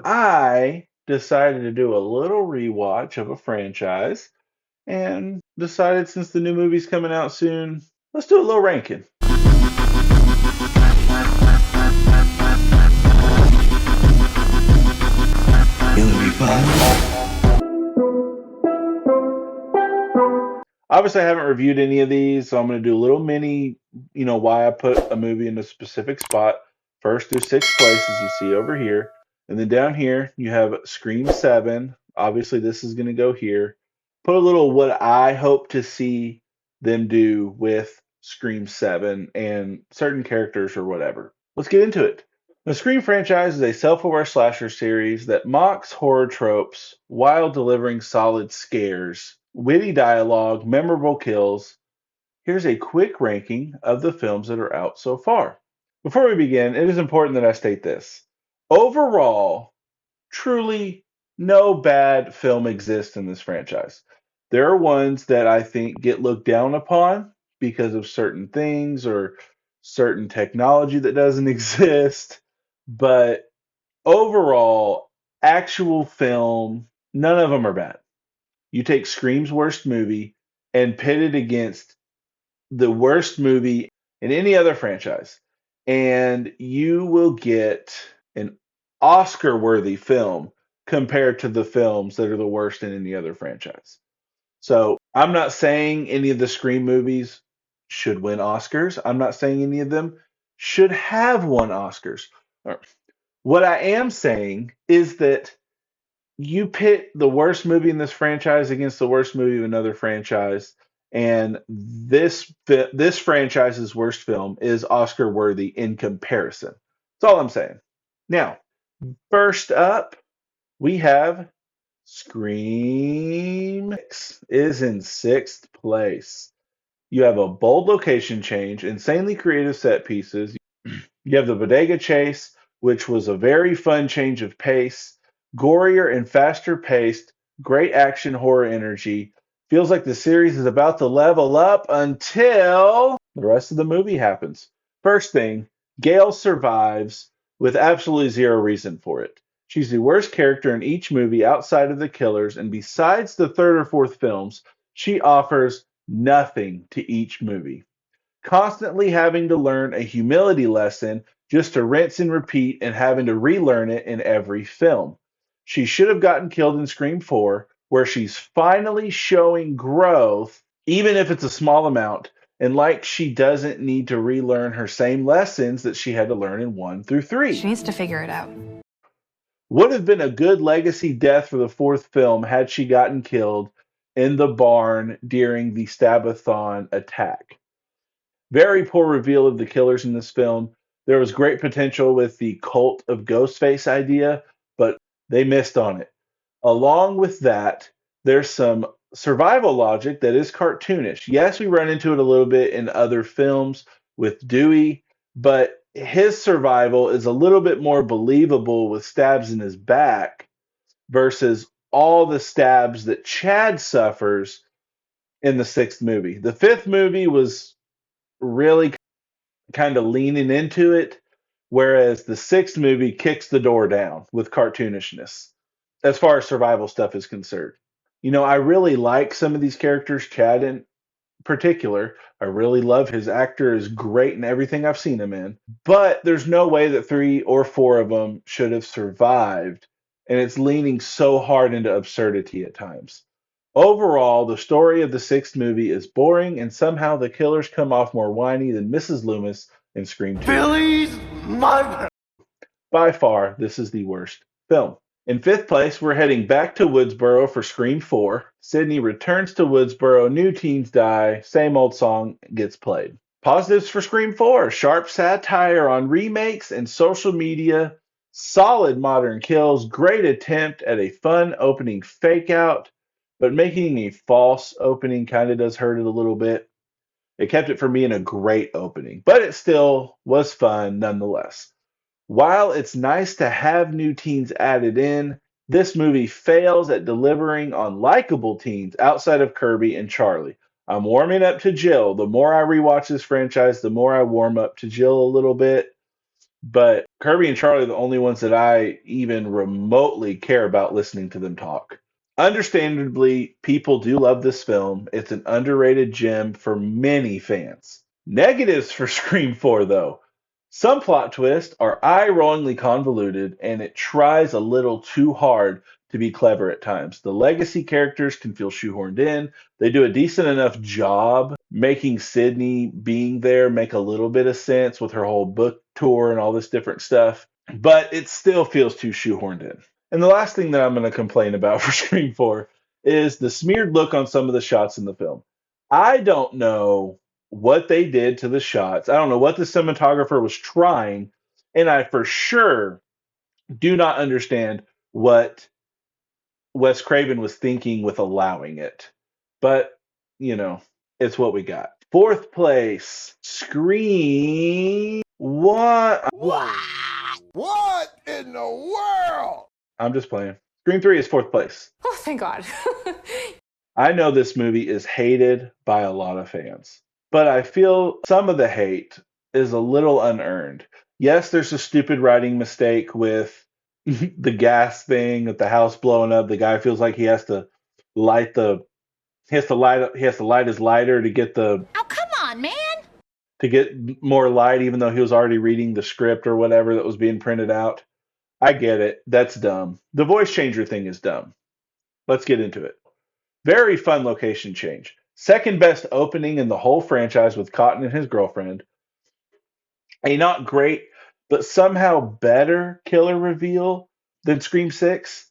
I decided to do a little rewatch of a franchise and decided since the new movie's coming out soon, let's do a little ranking. It'll be fun. Obviously, I haven't reviewed any of these, so I'm going to do a little mini, why I put a movie in a specific spot. First through sixth place, as you see over here. And then down here, you have Scream 7. Obviously, this is going to go here. Put a little what I hope to see them do with Scream 7 and certain characters or whatever. Let's get into it. The Scream franchise is a self aware slasher series that mocks horror tropes while delivering solid scares, witty dialogue, memorable kills. Here's a quick ranking of the films that are out so far. Before we begin, it is important that I state this. Overall, truly no bad film exists in this franchise. There are ones that I think get looked down upon because of certain things or certain technology that doesn't exist. But overall, actual film, none of them are bad. You take Scream's worst movie and pit it against the worst movie in any other franchise, and you will get an Oscar worthy film compared to the films that are the worst in any other franchise. So I'm not saying any of the Scream movies should win Oscars. I'm not saying any of them should have won Oscars. What I am saying is that you pit the worst movie in this franchise against the worst movie of another franchise, and this franchise's worst film is Oscar worthy in comparison. That's all I'm saying. Now, first up, we have Scream X is in sixth place. You have a bold location change, insanely creative set pieces. You have the bodega chase, which was a very fun change of pace, gorier and faster paced, great action horror energy. Feels like the series is about to level up until the rest of the movie happens. First thing, Gail survives with absolutely zero reason for it. She's the worst character in each movie outside of the killers, and besides the third or fourth films, she offers nothing to each movie, constantly having to learn a humility lesson just to rinse and repeat and having to relearn it in every film. She should have gotten killed in Scream 4, where she's finally showing growth, even if it's a small amount, and like she doesn't need to relearn her same lessons that she had to learn in 1 through She 3. needs to figure it out. Would have been a good legacy death for the fourth film had she gotten killed in the barn during the Stabathon attack. Very poor reveal of the killers in this film. There was great potential with the cult of Ghostface idea, but they missed on it. Along with that, there's some survival logic that is cartoonish. Yes, we run into it a little bit in other films with Dewey, but his survival is a little bit more believable with stabs in his back versus all the stabs that Chad suffers in the sixth movie. The fifth movie was really kind of leaning into it, whereas the sixth movie kicks the door down with cartoonishness as far as survival stuff is concerned. I really like some of these characters, Chad in particular. I really love his actor is great in everything I've seen him in, but there's no way that three or four of them should have survived, and it's leaning so hard into absurdity at times. Overall, the story of the sixth movie is boring, and somehow the killers come off more whiny than Mrs. Loomis in Scream 2. Billy's mother. By far, this is the worst film. In fifth place, we're heading back to Woodsboro for Scream 4. Sydney returns to Woodsboro, new teens die, same old song gets played. Positives for Scream 4: sharp satire on remakes and social media, solid modern kills, great attempt at a fun opening fake out, but making a false opening kind of does hurt it a little bit. It kept it from being a great opening, but it still was fun nonetheless. While it's nice to have new teens added in, this movie fails at delivering on likable teens outside of Kirby and Charlie. I'm warming up to Jill. The more I rewatch this franchise, the more I warm up to Jill a little bit. But Kirby and Charlie are the only ones that I even remotely care about listening to them talk. Understandably, people do love this film. It's an underrated gem for many fans. Negatives for Scream 4, though. Some plot twists are eye-rollingly convoluted, and it tries a little too hard to be clever at times. The legacy characters can feel shoehorned in. They do a decent enough job making Sydney being there make a little bit of sense with her whole book tour and all this different stuff, but it still feels too shoehorned in. And the last thing that I'm going to complain about for Scream 4 is the smeared look on some of the shots in the film. I don't know what they did to the shots. I don't know what the cinematographer was trying, and I for sure do not understand what Wes Craven was thinking with allowing it. But, you know, it's what we got. Fourth place, Scream. What? What in the world? I'm just playing. Scream 3 is fourth place. Oh, thank God. I know this movie is hated by a lot of fans, but I feel some of the hate is a little unearned. Yes, there's a stupid writing mistake with the gas thing at the house blowing up. The guy feels like light the he has to light his lighter to get Oh, come on, man. to get more light, even though he was already reading the script or whatever that was being printed out. I get it. That's dumb. The voice changer thing is dumb. Let's get into it. Very fun location change. Second best opening in the whole franchise with Cotton and his girlfriend. A not great, but somehow better killer reveal than Scream 6.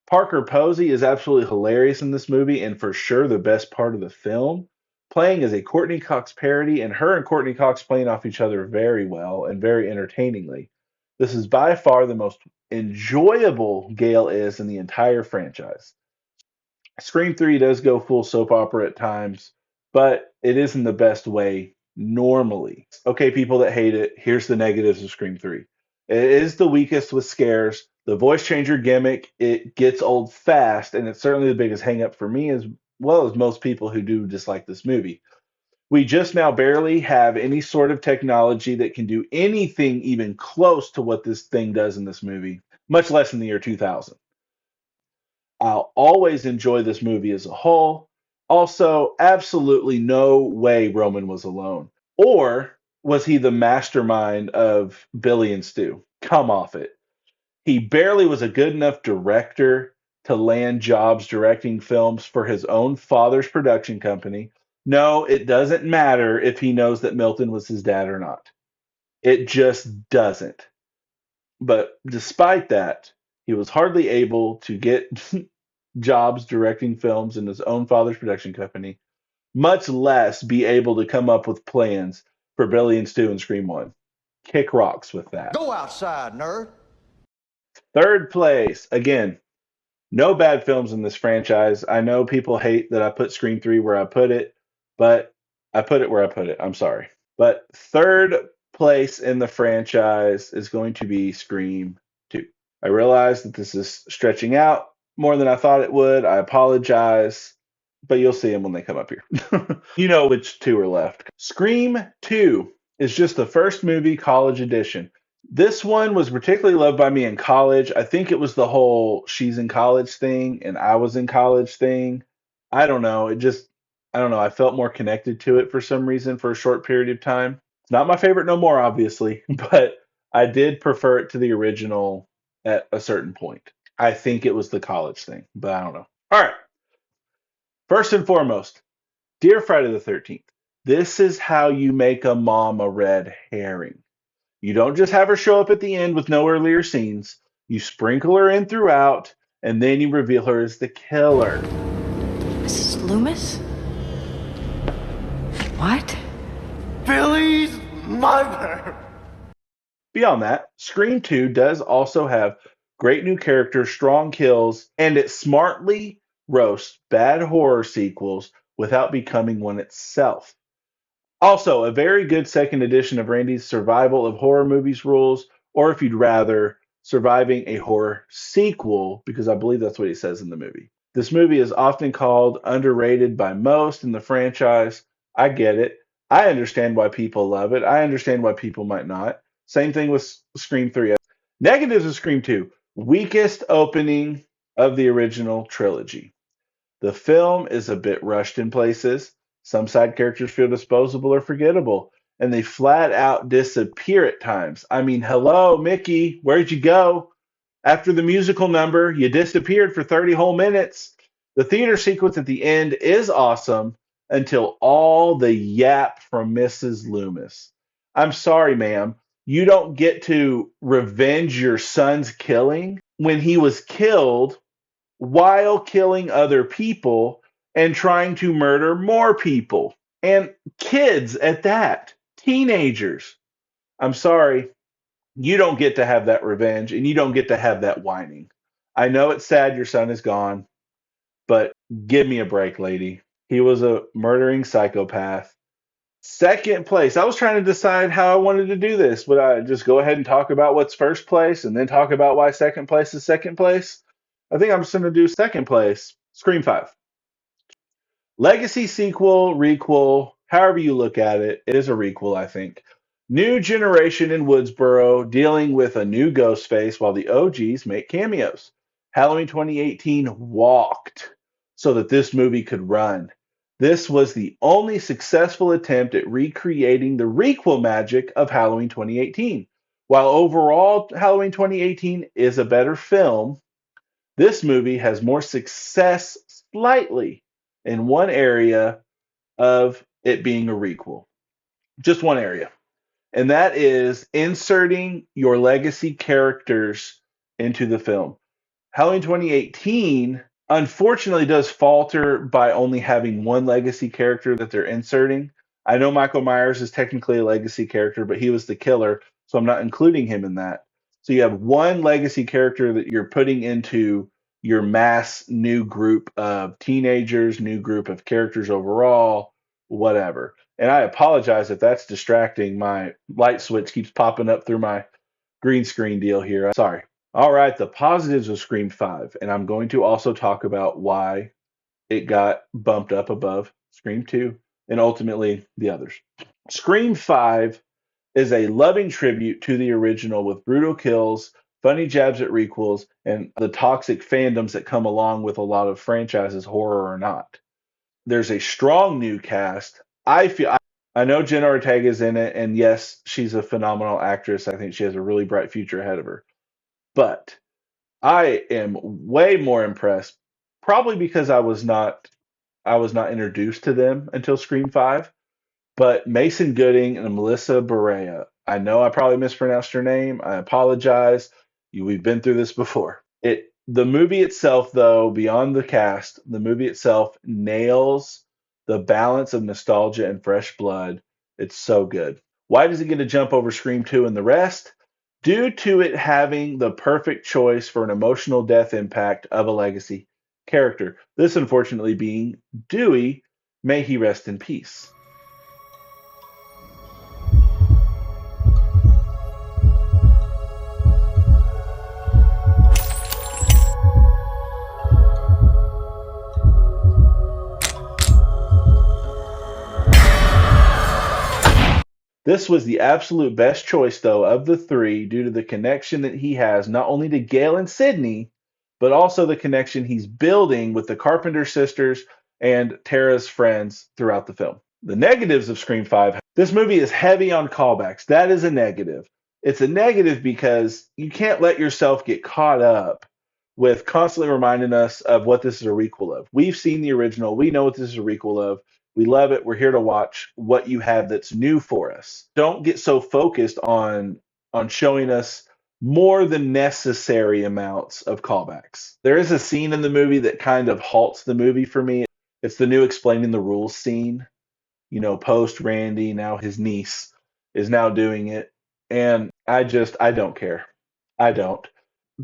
Parker Posey is absolutely hilarious in this movie and for sure the best part of the film. Playing as a Courtney Cox parody, and her and Courtney Cox playing off each other very well and very entertainingly. This is by far the most enjoyable Gale is in the entire franchise. Scream 3 does go full soap opera at times, but it isn't the best way normally. Okay, people that hate it, here's the negatives of Scream 3. It is the weakest with scares. The voice changer gimmick, it gets old fast, and it's certainly the biggest hangup for me as well as most people who do dislike this movie. We just now barely have any sort of technology that can do anything even close to what this thing does in this movie, much less in the year 2000. I'll always enjoy this movie as a whole. Also, absolutely no way Roman was alone. Or was he the mastermind of Billy and Stu? Come off it. He barely was a good enough director to land jobs directing films for his own father's production company. No, it doesn't matter if he knows that Milton was his dad or not. It just doesn't. But despite that, he was hardly able to get jobs directing films in his own father's production company, much less be able to come up with plans for Billy and Stu and Scream 1. Kick rocks with that. Go outside, nerd. Third place, again, no bad films in this franchise. I know people hate that I put Scream 3 where I put it, but I put it where I put it. I'm sorry. But third place in the franchise is going to be Scream 2. I realize that this is stretching out more than I thought it would. I apologize, but you'll see them when they come up here. You know which two are left. Scream 2 is just the first movie college edition. This one was particularly loved by me in college. I think it was the whole she's in college thing and I was in college thing. I don't know. I don't know. I felt more connected to it for some reason for a short period of time. It's not my favorite no more, obviously, but I did prefer it to the original at a certain point. I think it was the college thing, but I don't know. All right. First and foremost, dear Friday the 13th, this is how you make a mom a red herring. You don't just have her show up at the end with no earlier scenes. You sprinkle her in throughout, and then you reveal her as the killer. Mrs. Loomis? What? Billy's mother. Beyond that, Scream 2 does also have great new characters, strong kills, and it smartly roasts bad horror sequels without becoming one itself. Also, a very good second edition of Randy's survival of horror movies rules, or if you'd rather, surviving a horror sequel, because I believe that's what he says in the movie. This movie is often called underrated by most in the franchise. I get it. I understand why people love it. I understand why people might not. Same thing with Scream 3. Negatives of Scream 2. Weakest opening of the original trilogy. The film is a bit rushed in places. Some side characters feel disposable or forgettable, and they flat out disappear at times. I mean, hello, Mickey, where'd you go? After the musical number, you disappeared for 30 whole minutes. The theater sequence at the end is awesome until all the yap from Mrs. Loomis. I'm sorry, ma'am. You don't get to revenge your son's killing when he was killed while killing other people and trying to murder more people and kids at that, teenagers. I'm sorry, you don't get to have that revenge and you don't get to have that whining. I know it's sad your son is gone, but give me a break, lady. He was a murdering psychopath. Second place. I was trying to decide how I wanted to do this. Would I just go ahead and talk about what's first place and then talk about why second place is second place? I think I'm just going to do second place. Scream 5. Legacy sequel, requel, however you look at it, it is a requel, I think. New generation in Woodsboro dealing with a new Ghostface while the OGs make cameos. Halloween 2018 walked so that this movie could run. This was the only successful attempt at recreating the requel magic of Halloween 2018. While overall Halloween 2018 is a better film, this movie has more success slightly in one area of it being a requel. Just one area. And that is inserting your legacy characters into the film. Halloween 2018 unfortunately does falter by only having one legacy character that they're inserting. I know Michael Myers is technically a legacy character, but he was the killer, so I'm not including him in that. So you have one legacy character that you're putting into your mass new group of teenagers, new group of characters overall, whatever. And I apologize if that's distracting. My light switch keeps popping up through my green screen deal here. Sorry. All right, the positives of Scream 5, and I'm going to also talk about why it got bumped up above Scream 2 and ultimately the others. Scream 5 is a loving tribute to the original with brutal kills, funny jabs at requels, and the toxic fandoms that come along with a lot of franchises, horror or not. There's a strong new cast. I know Jenna Ortega is in it, and yes, she's a phenomenal actress. I think she has a really bright future ahead of her. But I am way more impressed, probably because I was not introduced to them until Scream 5. But Mason Gooding and Melissa Barea, I know I probably mispronounced her name. I apologize. We've been through this before. The movie itself, though, beyond the cast, the movie itself nails the balance of nostalgia and fresh blood. It's so good. Why does it get a jump over Scream 2 and the rest? Due to it having the perfect choice for an emotional death impact of a legacy character. This, unfortunately, being Dewey. May he rest in peace. This was the absolute best choice, though, of the three due to the connection that he has not only to Gail and Sydney, but also the connection he's building with the Carpenter sisters and Tara's friends throughout the film. The negatives of Scream 5, this movie is heavy on callbacks. That is a negative. It's a negative because you can't let yourself get caught up with constantly reminding us of what this is a requel of. We've seen the original. We know what this is a requel of. We love it. We're here to watch what you have that's new for us. Don't get so focused on showing us more than necessary amounts of callbacks. There is a scene in the movie that kind of halts the movie for me. It's the new explaining the rules scene. Post Randy, now his niece is now doing it. And I don't care. I don't.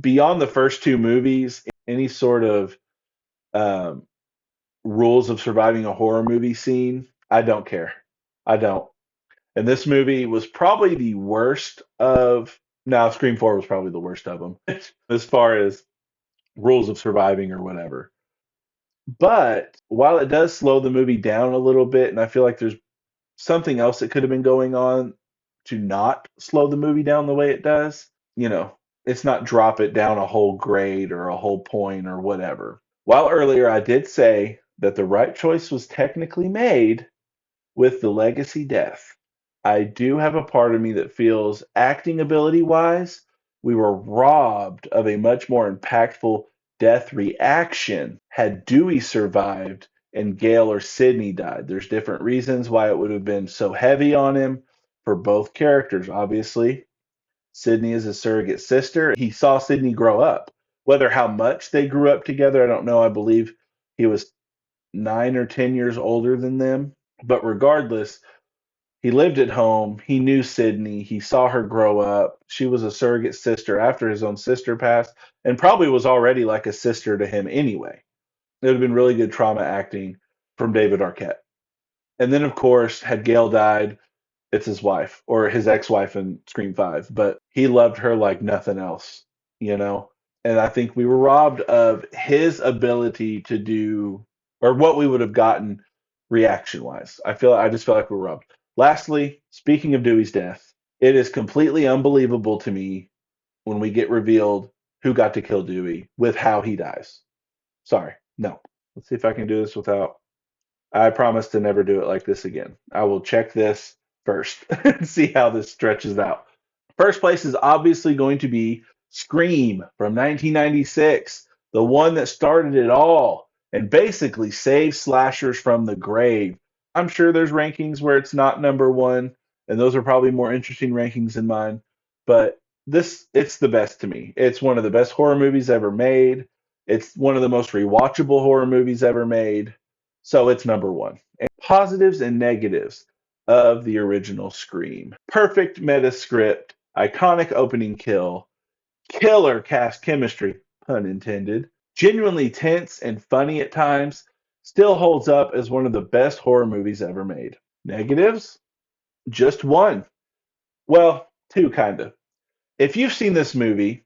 Beyond the first two movies, any sort of rules of surviving a horror movie scene, I don't care. I don't. And this movie was probably the worst of. Now, Scream 4 was probably the worst of them as far as rules of surviving or whatever. But while it does slow the movie down a little bit, and I feel like there's something else that could have been going on, to not slow the movie down the way it does. You know, it's not drop it down a whole grade or a whole point or whatever. While earlier I did say that the right choice was technically made with the legacy death, I do have a part of me that feels acting ability wise, we were robbed of a much more impactful death reaction had Dewey survived and Gail or Sydney died. There's different reasons why it would have been so heavy on him for both characters. Obviously, Sydney is a surrogate sister. He saw Sydney grow up. Whether how much they grew up together, I don't know. I believe he was 9 or 10 years older than them. But regardless, he lived at home. He knew Sydney. He saw her grow up. She was a surrogate sister after his own sister passed, and probably was already like a sister to him anyway. It would have been really good trauma acting from David Arquette. And then, of course, had Gail died, it's his wife or his ex-wife in Scream 5, but he loved her like nothing else, you know? And I think we were robbed of his ability to do or what we would have gotten reaction wise. I just feel like we're robbed. Lastly, speaking of Dewey's death, it is completely unbelievable to me when we get revealed who got to kill Dewey with how he dies. Sorry. No. Let's see if I can do this without. I promise to never do it like this again. I will check this first and see how this stretches out. First place is obviously going to be Scream from 1996, the one that started it all and basically saved slashers from the grave. I'm sure there's rankings where it's not number one, and those are probably more interesting rankings than mine, but it's the best to me. It's one of the best horror movies ever made. It's one of the most rewatchable horror movies ever made. So it's number one. And positives and negatives of the original Scream. Perfect meta script, iconic opening kill, killer cast chemistry, pun intended, genuinely tense and funny at times, still holds up as one of the best horror movies ever made. Negatives? Just one. Well, two, kind of. If you've seen this movie,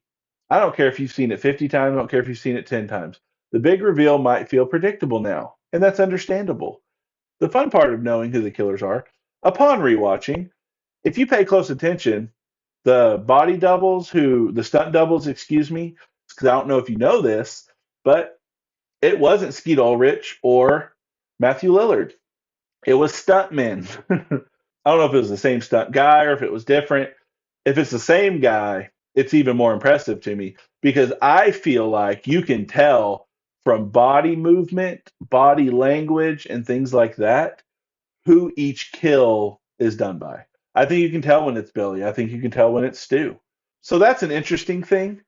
I don't care if you've seen it 50 times, I don't care if you've seen it 10 times. The big reveal might feel predictable now, and that's understandable. The fun part of knowing who the killers are, upon rewatching, if you pay close attention, the stunt doubles, excuse me, because I don't know if you know this, but it wasn't Skeet Ulrich or Matthew Lillard. It was stuntmen. I don't know if it was the same stunt guy or if it was different. If it's the same guy, it's even more impressive to me because I feel like you can tell from body movement, body language, and things like that who each kill is done by. I think you can tell when it's Billy. I think you can tell when it's Stu. So that's an interesting thing,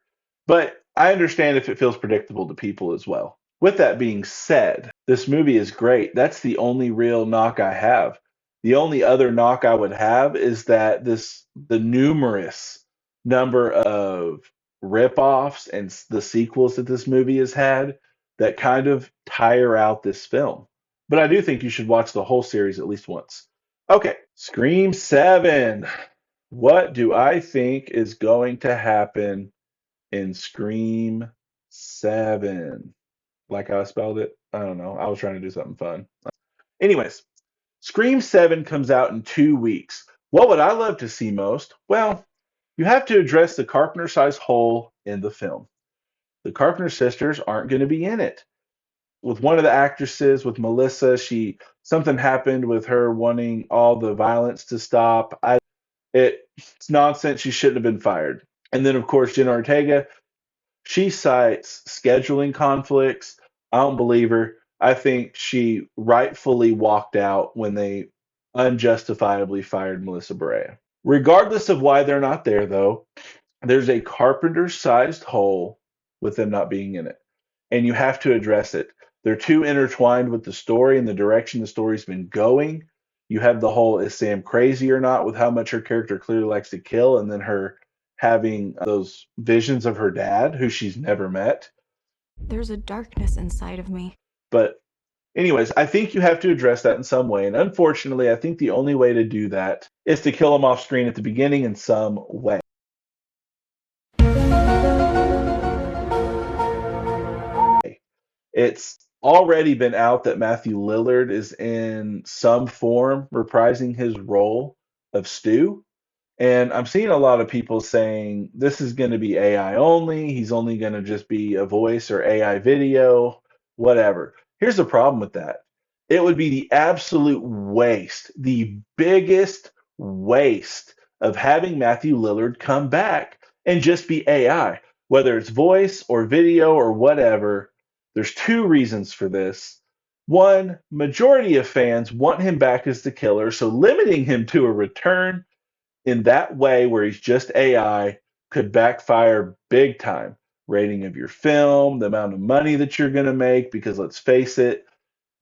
but I understand if it feels predictable to people as well. With that being said, this movie is great. That's the only real knock I have. The only other knock I would have is that the numerous number of rip-offs and the sequels that this movie has had that kind of tire out this film. But I do think you should watch the whole series at least once. Okay, Scream 7. What do I think is going to happen in Scream 7? Like how I spelled it? I don't know. I was trying to do something fun. Anyways, Scream 7 comes out in 2 weeks. What would I love to see most? Well, you have to address the Carpenter sized hole in the film. The Carpenter sisters aren't going to be in it. With one of the actresses, with Melissa, something happened with her wanting all the violence to stop. It's nonsense. She shouldn't have been fired. And then, of course, Jenna Ortega, she cites scheduling conflicts. I don't believe her. I think she rightfully walked out when they unjustifiably fired Melissa Barea. Regardless of why they're not there, though, there's a Carpenter-sized hole with them not being in it, and you have to address it. They're too intertwined with the story and the direction the story's been going. You have the whole is Sam crazy or not with how much her character clearly likes to kill, and then her having those visions of her dad, who she's never met. There's a darkness inside of me. But anyways, I think you have to address that in some way. And unfortunately, I think the only way to do that is to kill him off screen at the beginning in some way. It's already been out that Matthew Lillard is in some form reprising his role of Stu. And I'm seeing a lot of people saying this is going to be AI only. He's only going to just be a voice or AI video, whatever. Here's the problem with that: it would be the absolute waste, the biggest waste of having Matthew Lillard come back and just be AI, whether it's voice or video or whatever. There's two reasons for this. One, majority of fans want him back as the killer, so limiting him to a return in that way where he's just AI could backfire big time. Rating of your film, the amount of money that you're going to make, because let's face it,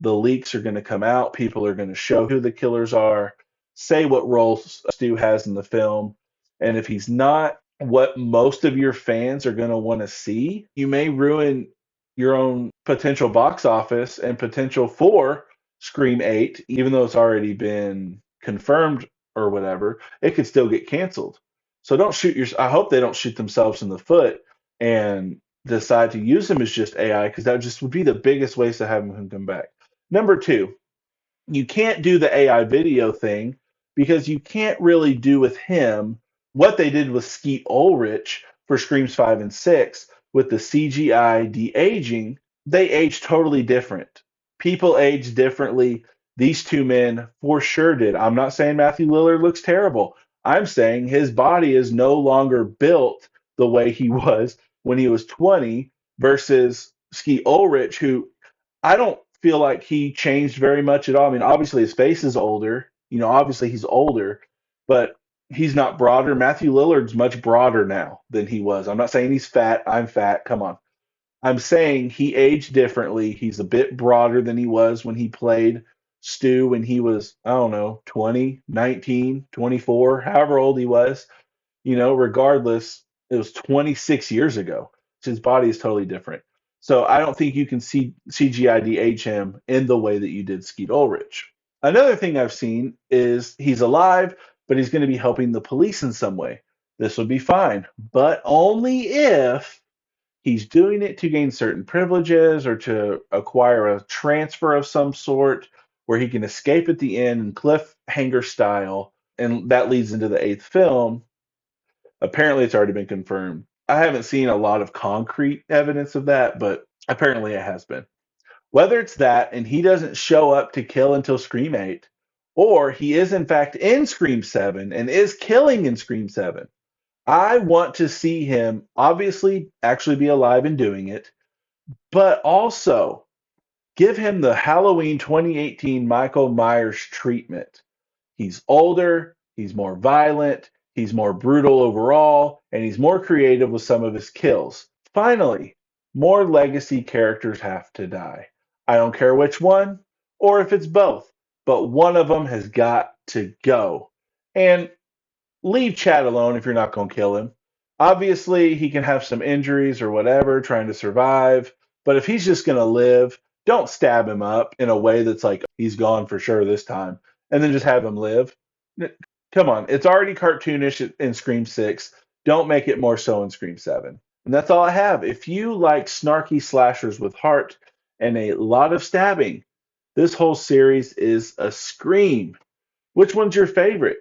the leaks are going to come out. People are going to show who the killers are, say what role Stu has in the film. And if he's not what most of your fans are going to want to see, you may ruin your own potential box office and potential for Scream 8, even though it's already been confirmed or whatever, it could still get canceled. So don't shoot your. I hope they don't shoot themselves in the foot and decide to use him as just AI, because that just would be the biggest waste of having him come back. Number two, you can't do the AI video thing because you can't really do with him what they did with Skeet Ulrich for Screams 5 and 6 with the CGI de aging. They age totally different. People age differently. These two men for sure did. I'm not saying Matthew Lillard looks terrible. I'm saying his body is no longer built the way he was when he was 20 versus Skeet Ulrich, who I don't feel like he changed very much at all. I mean, obviously his face is older. Obviously he's older, but he's not broader. Matthew Lillard's much broader now than he was. I'm not saying he's fat. I'm fat. Come on. I'm saying he aged differently. He's a bit broader than he was when he played Stu when he was, I don't know, 20, 19, 24, however old he was. Regardless, it was 26 years ago. So his body is totally different. So I don't think you can see CGI de-age him in the way that you did Skeet Ulrich. Another thing I've seen is he's alive, but he's going to be helping the police in some way. This would be fine, but only if he's doing it to gain certain privileges or to acquire a transfer of some sort where he can escape at the end, cliffhanger style, and that leads into the eighth film. Apparently, it's already been confirmed. I haven't seen a lot of concrete evidence of that, but apparently it has been. Whether it's that and he doesn't show up to kill until Scream 8, or he is in fact in Scream 7 and is killing in Scream 7, I want to see him obviously actually be alive and doing it, but also give him the Halloween 2018 Michael Myers treatment. He's older, he's more violent, he's more brutal overall, and he's more creative with some of his kills. Finally, more legacy characters have to die. I don't care which one or if it's both, but one of them has got to go. And leave Chad alone if you're not going to kill him. Obviously, he can have some injuries or whatever trying to survive, but if he's just going to live, don't stab him up in a way that's like he's gone for sure this time, and then just have him live. Come on, it's already cartoonish in Scream 6. Don't make it more so in Scream 7. And that's all I have. If you like snarky slashers with heart and a lot of stabbing, this whole series is a scream. Which one's your favorite?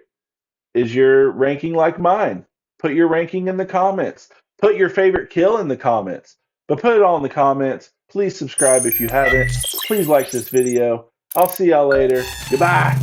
Is your ranking like mine? Put your ranking in the comments. Put your favorite kill in the comments. But put it all in the comments. Please subscribe if you haven't. Please like this video. I'll see y'all later. Goodbye.